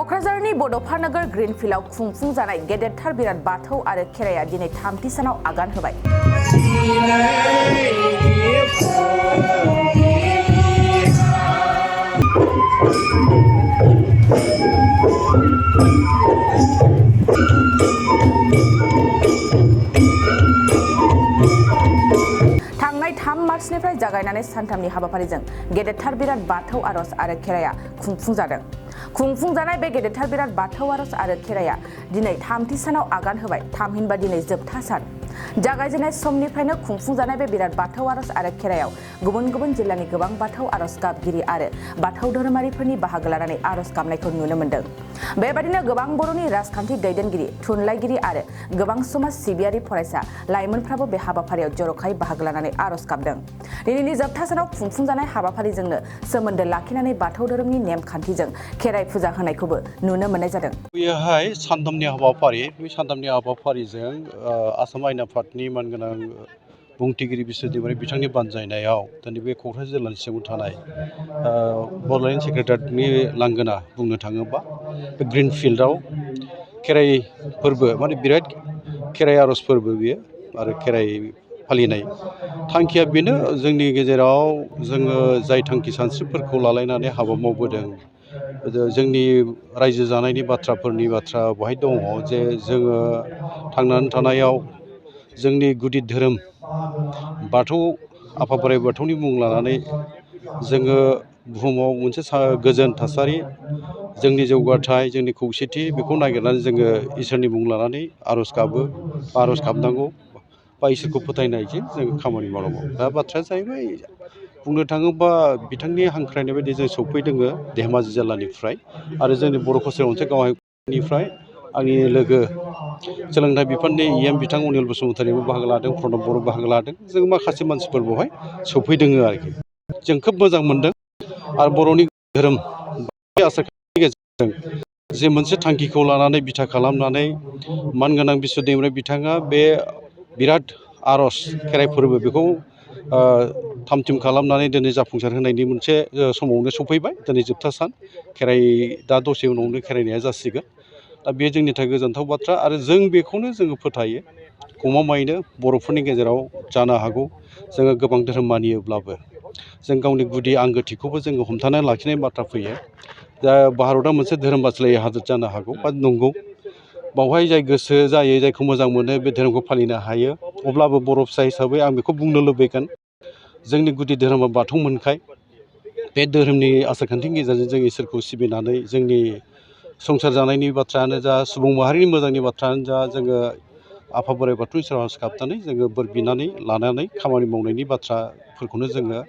क'क्राझारनि बड'फा नोगोर ग्रीनफील्डआव खुंफुंजानाय गेदेरथार बिराद बाथौ आरो खेराइया दिनै थामथि सानाव आगान होबाय। थांनाय 3 मार्चनिफ्राय जागायनानै सानथामनि हाबाफारिजों गेदेरथार बिराद बाथौ आरज आरो खेराइया खुंफुंजादों। खुंफुंजानाय बे गेदेरथार बिराद बाथौ आरज आरो खेराइया दिनै थामथि सानाव आगान होबाय। थामहिनबा दिनै जोबथा सान। जागायजेननाय समनिफ्रायनो खुंफुंजानाय बे बिराद बाथौ आरज आरो खेराइयाव गुबुन गुबुन जिल्लानि गोबां बाथौ आरज गाबगिरि आरो बाथौ धोरोमारिफोरनि बाहागो लानानै आरज गाबनायखौ नुनो मोन्दों। बेबादिनो गोबां बर'नि राजखान्थि दैदेनगिरि, थुनलाइगिरि आरो गोबां समाज सिबियारि फरायसा लाइमोनफ्राबो बे हाबाफारियाव जर'खायै बाहागो लानानै आरज गाबदों। दिनैनि जोबथा सानाव खुंफुंजानाय हाबाफारिजोंनो सोमोन्दो लाखिनानै बाथौ धोरोमनि नेमखान्थिजों खेराइ फुजा होनायखौबो नुनो मोननाय जादों। बेहाय सानथामनि हाबाफारि, बे सानथामनि हाबाफारिजों आसाम आयेन आफादनि मानगोनां बुंथिगिरि बिस्वजित बिथांनि बानजायनायाव दिनै बे क'क्राझार जिल्लानि सिङाव थानाय बड'लेण्ड सेक्रेटारियेटनि लांगोना बुंनो थाङोबा बे ग्रीनफील्डआव खेराइ फोरबो माने बिराद खेराइ आरज फोरबो बियो आरो खेराइ फालिनाय थांखिया बेनो, जोंनि गेजेराव जोङो जाय थांखि सानस्रिफोरखौ लालायनानै हाबा मावबोदों, जोंनि रायजो जानायनि बाथ्रा बेवहाय दङ जे जोङो थांनानै थानायाव जोंनि गुदि धोरोम बाथौ आफा बोराइ बाथौनि मुं लानानै जोङो बुहुमाव मोनसे गोजोन थासारि, जोंनि जौगाथाय, जोंनि खौसेथि बेखौ नागिरनानै जोङो इसोरनि मुं लानानै आरज गाबो, आरज गाबनांगौ बा इसोरखौ फोथायनायजों जों खामानि मावनांगौ। दा बाथ्राया जाहैबाय, बुंनो थाङोबा बिथांनि हांख्रायनाय बायदि जों सौफैदों धेमाजि जिल्लानिफ्राय आरो जोंनि बर' कसारि अनसाय गावायनिफ्राय आंनि लोगो सोलोंथाइ बिफाननि EM बिथां अनिल बसुमतारीबो बाहागो लादों, प्रणब बर' बाहागो लादों। जों माखासे मानसिफोर बेवहाय सौफैदों आरोखि। जों खोब मोजां मोनदों आरो बर'नि धोरोम आसारखान्थिनि गेजेरजों जे मोनसे थांखिखौ लानानै बिथा खालामनानै मानगोनां बिस्वजित बिथाङा बे बिराद आरज खेराइ फोरबो बेखौ थामथिम खालामनानै दिनै जाफुंसार होनायनि मोनसे समावनो सफैबाय। दिनै जोबथा सान खेराइ, दा दसे उनावनो खेराइनाया जासिगोन। दा बे जोंनि थाखाय गोजोनथाव बाथ्रा आरो जों बेखौनो जोङो फोथायो, गमामायैनो बर'फोरनि गेजेराव जानो हागौ जोङो गोबां धोरोम मानियोब्लाबो जों गावनि गुदि आंगोथिखौबो जोङो हमथानानै लाखिनाय बाथ्रा फैयो। दा भारतआ मोनसे धोरोम बासिलायै हादोर जानो हागौ बा नंगौ, बावहाय जाय गोसो जायो, जायखौ मोजां मोनो बे धोरोमखौ फालिनो हायो। अब्लाबो बर' फिसा हिसाबै आं बेखौ बुंनो लुबैगोन, जोंनि गुदि धोरोमा बाथौ मोनखाय बे धोरोमनि आसारखान्थिनि गेजेरजों जों इसोरखौ सिबिनानै जोंनि संसार जानायनि बाथ्रायानो जा, सुबुं माहारिनि मोजांनि बाथ्रायानो जा, जोङो आफा बोराइ बाथौनि सेराव आरज गाबनानै जोङो बोर बिनानै लानानै खामानि मावनायनि बाथ्राफोरखौनो जोङो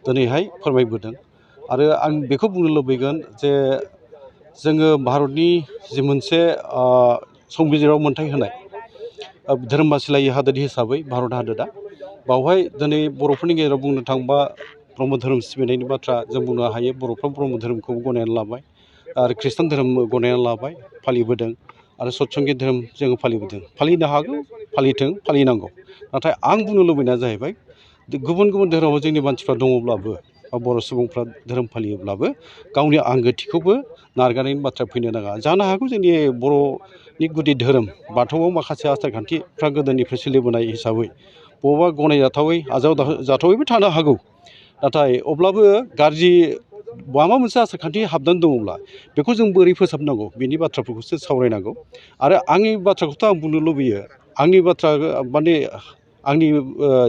दिनैहाय फोरमायबोदों। आरो आं बेखौ बुंनो लुबैगोन जे जोङो भारतनि जि मोनसे संबिजिराव मोनथाय होनाय धोरोम बासिलायै हादोर हिसाबै भारत हादोरा, बावहाय दिनै बर'फोरनि गेजेराव बुंनो थाङोबा ब्रह्म धोरोम सिबिनायनि बाथ्रा जों बुंनो हायो। बर'फ्रा ब्रह्म धोरोमखौ गनायनानै लाबाय आरो खृष्टान धोरोम गनायनानै लाबाय, फालिबोदों आरो सतसंगि धोरोम जोङो फालिबोदों। फालिनो हागौ, फालिथों, फालिनांगौ। नाथाय आं बुंनो लुबैनाया जाहैबाय, गुबुन गुबुन धोरोमाव जोंनि मानसिफ्रा दङब्लाबो बा बर' सुबुंफ्रा धोरोम फालियोब्लाबो गावनि आंगोथिखौबो नारगारनायनि बाथ्रा फैनो नाङा। जानो हागौ जोंनि बर'नि गुदि धोरोम बाथौआव माखासे आसारखान्थिफ्रा गोदोनिफ्राय सोलिबोनाय हिसाबै बबेबा गनायजाथावै आजावजाथावैबो थानो हागौ। नाथाय अब्लाबो गाज्रि माबा मोनसे आसारखान्थि हाबनानै दङब्ला बेखौ जों बोरै फोसाबनांगौ बेनि बाथ्राफोरखौसो सावरायनांगौ। आरो आंनि बाथ्राखौथ' आं बुंनो लुबैयो, आंनि बाथ्रा माने आंनि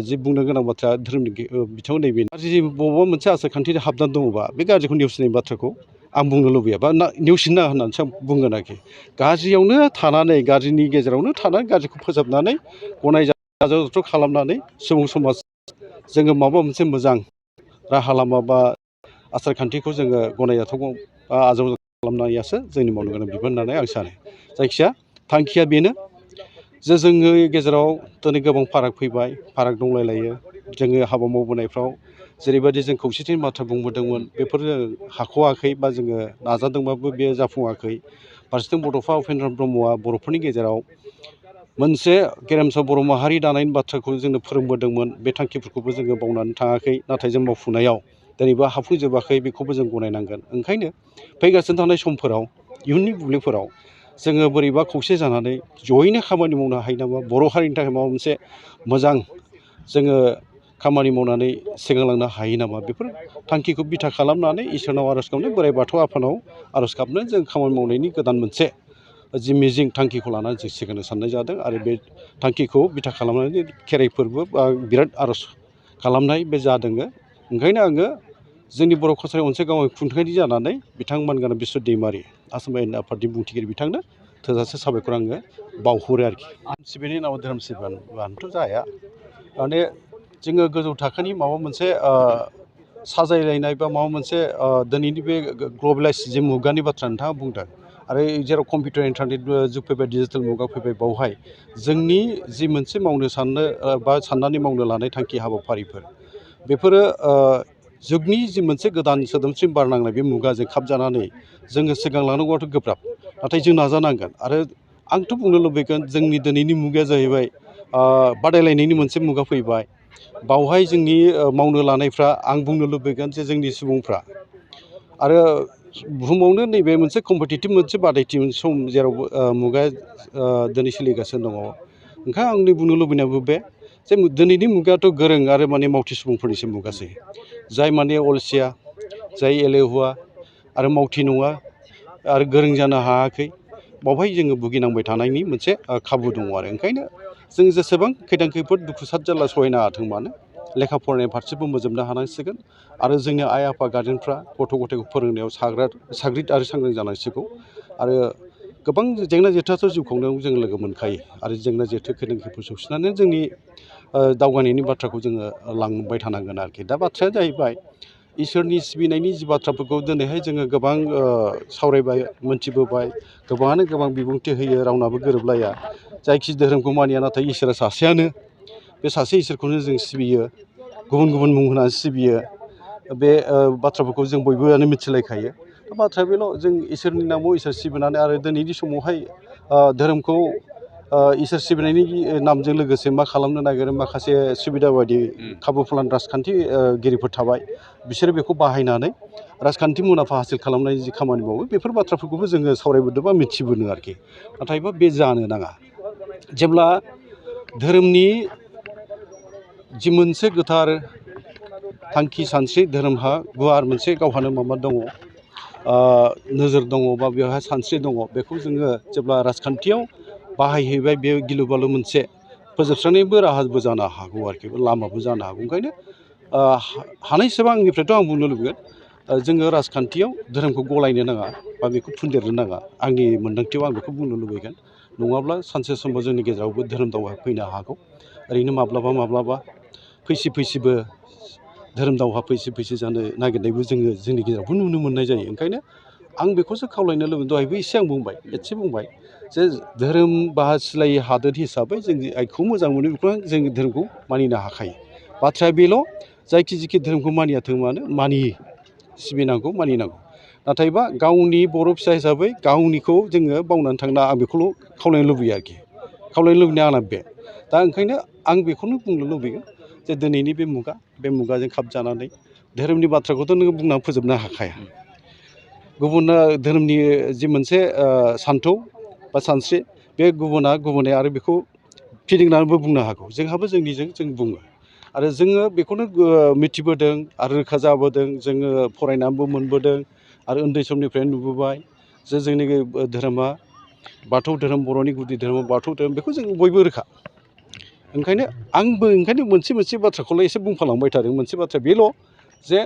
जि बुंनो गोनां बाथ्रा धोरोमनि बिथिङाव नैबे गाज्रि बबेबा मोनसे आसारखान्थि हाबनानै दङबा बे गाज्रिखौ नेवसिनाय बाथ्राखौ आं बुंनो लुबैया बा नेवसिनो नाङा होननानैसो आं बुंगोन आरोखि। गाज्रियावनो थानानै, गाज्रिनि गेजेरावनो थानानै गाज्रिखौ फोसाबनानै गनायजाथाव खालामनानै सुबुं समाज जोङो माबा मोनसे मोजां राहा लामा बा आसारखान्थिखौ जोङो गनायजाथाव बा आजावजाथाव खालामनायासो जोंनि मावनो गोनां बिबान होननानै आं सानो। जायखिजाया थांखिया बेनो जे जोंनि गेजेराव दिनै गोबां फाराग फैबाय, फाराग दंलायलायो। जोङो हाबा मावबोनायफ्राव जेरैबायदि जों खौसेथिनि बाथ्रा बुंबोदोंमोन, बेफोरो हाख'वाखै बा जोङो नाजादोंबाबो बे जाफुङाखै। फारसेथिं बड'फा उपेन्द्र ब्रह्मआ बर'फोरनि गेजेराव मोनसे गेरेमसा बर' माहारि दानायनि बाथ्राखौ जोंनो फोरोंबोदोंमोन। बे थांखिफोरखौबो जोङो बावनानै थाङाखै। नाथाय जों मावफुंनायाव दिनैबो हाफुंजोबाखै, बेखौबो जों गनायनांगोन। ओंखायनो फैगासिनो थानाय समफोराव इयुननि बुब्लिफोराव जोङो बोरैबा खौसे जानानै जयैनो खामानि मावनो हायो नामा, बर' हारिनि थाखाय माबा मोनसे मोजां जोङो खामानि मावनानै सिगांलांनो हायो नामा, बेफोर थांखिखौ बिथा खालामनानै इसोरनाव आर'ज गाबनो, बोराइ बाथौ आफानाव आर'ज गाबनो जों खामानि मावनायनि गोदान मोनसे जि मिजिं थांखिखौ लानानै जों सिगांनो साननाय जादों। आरो बे थांखिखौ बिथा खालामनानै खेराइ फोरबो बा बिराद आर'ज खालामनाय बे जादों। ओंखायनो आङो जोंनि बर' कसारि अनसाय गावनि खुंथागिरि जानानै बिथांमोन बिश्व दैमारि आसाम आयेन आफादनि बुंथिगिरि बिथांनो थोजासे साबायखर आङो बावहरो आरोखि। सिबिनायनि नामाव धोरोम सिबिबानोथ' जाया, माने जोङो गोजौ थाखोनि माबा मोनसे साजायलायनाय बा माबा मोनसे दिनैनि बे ग्लबेलाइज जि मुगानि बाथ्रा नोंथाङा बुंदों, आरो जेराव कम्पिउटार इन्टारनेट जुग फैबाय, डिजिटेल मुगा फैबाय, बावहाय जोंनि जि मोनसे मावनो साननो बा साननानै मावनो लानाय थांखि हाबाफारिफोर, बेफोरो जुगनि जि मोनसे गोदान सोदोमस्रि बारनांनाय बे मुगाजों खाबजानानै जोङो सिगां लांनांगौआथ' गोब्राब, नाथाय जों नाजानांगोन। आरो आंथ' बुंनो लुबैगोन जोंनि दिनैनि मुगाया जाहैबाय बादायलायनायनि मोनसे मुगा फैबाय। बावहाय जोंनि मावनो लानायफ्रा, आं बुंनो लुबैगोन जे जोंनि सुबुंफ्रा आरो बुहुमावनो नैबे मोनसे कम्पिटिटिभ मोनसे बादायथि सम जेराव मुगाया दिनै सोलिगासिनो दङ। ओंखायनो आंनि बुंनो लुबैनायाबो बे जे दिनैनि मुगायाथ' गोरों आरो माने मावथि सुबुंफोरनिसो मुगासै। जाय माने अलसिया, जाय एलेहुवा आरो मावथि नङा आरो गोरों जानो हायाखै, बावहाय जोङो भुगिनांबाय थानायनि मोनसे खाबु दङ। आरो ओंखायनो जों जेसेबां खैदां खैफोद दुखु सात जारला सहायनो हाथों मानो, लेखा फरायनाय फारसेबो मोजोबनो हानांसिगोन। आरो जोंनि आइ आफा गारजेनफ्रा गथ' गथायखौ फोरोंनायाव साग्रिद आरो सांग्रां जानांसिगौ। आरो गोबां जेंना जेथोआथ' जिउ खुंनायाव जों लोगो मोनखायो, आरो जेंना जेथो खैदां खैफोद सौसिनानै जोंनि दावगानायनि बाथ्राखौ जोङो लांबाय थानांगोन आरोखि। दा बाथ्राया जाहैबाय इसोरनि सिबिनायनि जि बाथ्राफोरखौ दिनैहाय जोङो गोबां सावरायबाय, मोनथिबोबाय, गोबाङानो गोबां बिबुंथि होयो, रावनाबो गोरोबलाया। जायखि धोरोमखौ मानिया, नाथाय इसोरा सासेयानो, बे सासे इसोरखौनो जों सिबियो, गुबुन गुबुन मुं होनानै सिबियो। बे बाथ्राफोरखौ जों बयबोआनो मिथिलायखायो। बाथ्राया बेल', जों इसोरनि नामाव इसोर सिबिनानै आरो दिनैनि समावहाय धोरोमखौ इसोर सिबिनायनि नामजों लोगोसे मा खालामनो नागिरो, माखासे सुबिदा बायदि खाबुफोर राजखान्थिगिरिफोर थाबाय, बिसोरो बेखौ बाहायनानै राजखान्थि मुलाम्फा हासिल खालामनायनि जि खामानि मावो, बेफोर बाथ्राफोरखौबो जोङो सावरायबोदों बा मिथिबोदों आरोखि। नाथायबा बे जानो नाङा। जेब्ला धोरोमनि जि मोनसे गोथार थांखि सानस्रि, धोरोमहा गुवार मोनसे गावहानो माबा दङ, नोजोर दङ, बा बेवहाय सानस्रि दङ, बेखौ जोङो जेब्ला राजखान्थियाव बाहायहैबाय, बे गिलु बालु मोनसे फोजोबस्रांनायनिबो राहाबो जानो हागौ आरोखि, लामाबो जानो हागौ। ओंखायनो हानायसेबां आंनिफ्रायथ' आं बुंनो लुबैगोन, जोङो राजखान्थियाव धोरोमखौ गलायनो नाङा बा बेखौ फुनदेरनो नाङा। आंनि मोन्दांथियाव आं बेखौ बुंनो लुबैगोन। नङाब्ला सानसे समाव जोंनि गेजेरावबो धोरोम दावहा फैनो हागौ। ओरैनो माब्लाबा फैसिबो धोरोम दावहा फैसि जानो नागिरनायबो जोङो जोंनि गेजेरावबो नुनो मोननाय जायो। ओंखायनो आं बेखौसो खावलायनो लुबैदों, दहायबो एसे आं बुंबाय, एसे बुंबाय, जे धोरोम बासिलायै हादोर हिसाबै जोंनि आइखौ मोजां मोनो, बेखौ जों धोरोमखौ मानिनो हाखायो। बाथ्राया बेल', जायखि धोरोमखौ मानियाथों मानो, मानियो, सिबिनांगौ, मानिनांगौ। नाथायबा गावनि बर' फिसा हिसाबै गावनिखौ जोङो बावनानै थांना, आं बेखौल' खावलायनो लुबैयो आरोखि। खावलायनो लुबैनाया आंना बे। दा ओंखायनो आं बेखौनो बुंनो लुबैगोन जे दिनैनि बे मुगा, बे मुगाजों खाबजानानै धोरोमनि बाथ्राखौथ' नोङो बुंनानै फोजोबनो हाखाया। गुबुन धोरोमनि जि मोनसे सान्थौ बा सानस्रि, बे गुबुनै आरो बेखौ फिदिंनानैबो बुंनो हागौ। जोंहाबो जोंनिजों जों बुङो। आरो जोङो बेखौनो मिथिबोदों आरो रोखा जाबोदों, जोङो फरायनानैबो मोनबोदों आरो उन्दै समनिफ्रायनो नुबोबाय जे जोंनि धोरोमा बाथौ धोरोम, बर'नि गुदि धोरोमा बाथौ धोरोम, बेखौ जों बयबो रोखा। ओंखायनो आंबो मोनसे बाथ्राखौल' एसे बुंफालांबाय थादों। मोनसे बाथ्रा बेल' जे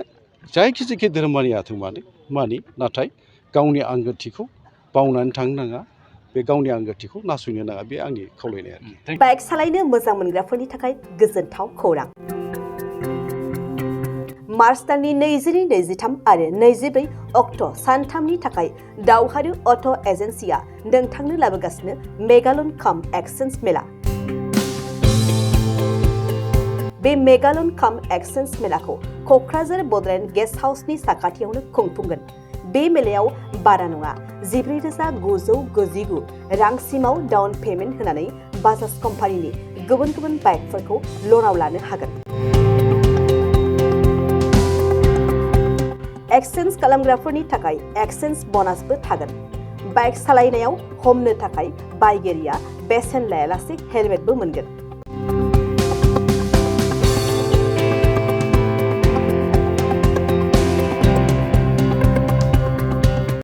जायखि धोरोम मानियाथों मानो, नाथाय गावनि आंगोथिखौ बावनानै थांनो नाङा, बे गावनि आंगोथिखौ नासयनो नाङा, बे आंनि खावलायनाय आरोखि। बाइक सालायनो मोजां मोनग्राफोरनि थाखाय गोजोनथाव खौरां। मार्च दाननि 22, 23 आरो 24 अक्ट' सानथामनि थाखाय दावहारु अट' एजेन्सिया नोंथांनो लाबोगासिनो मेगालन काम एक्सचेन्ज मेला। बे मेगालन काम एक्सचेन्ज मेलाखौ क'क्राझार बड'लेण्ड गेस्ट हाउसनि साखाथियावनो खुंफुंगोन। बे मेलायाव बारा नङा 14,999 रांसिमाव डाउन पेमेन्ट होनानै बाजाज कम्पानिनि गुबुन बाइकफोरखौ ल'नाव लानो हागोन। एक्सचेन्ज खालामग्राफोरनि थाखाय एक्सचेन्ज ब'नासबो थागोन। बाइक सालायनायाव हमनो थाखाय बायगिरिया बेसेन लायालासे हेलमेटबो मोनगोन।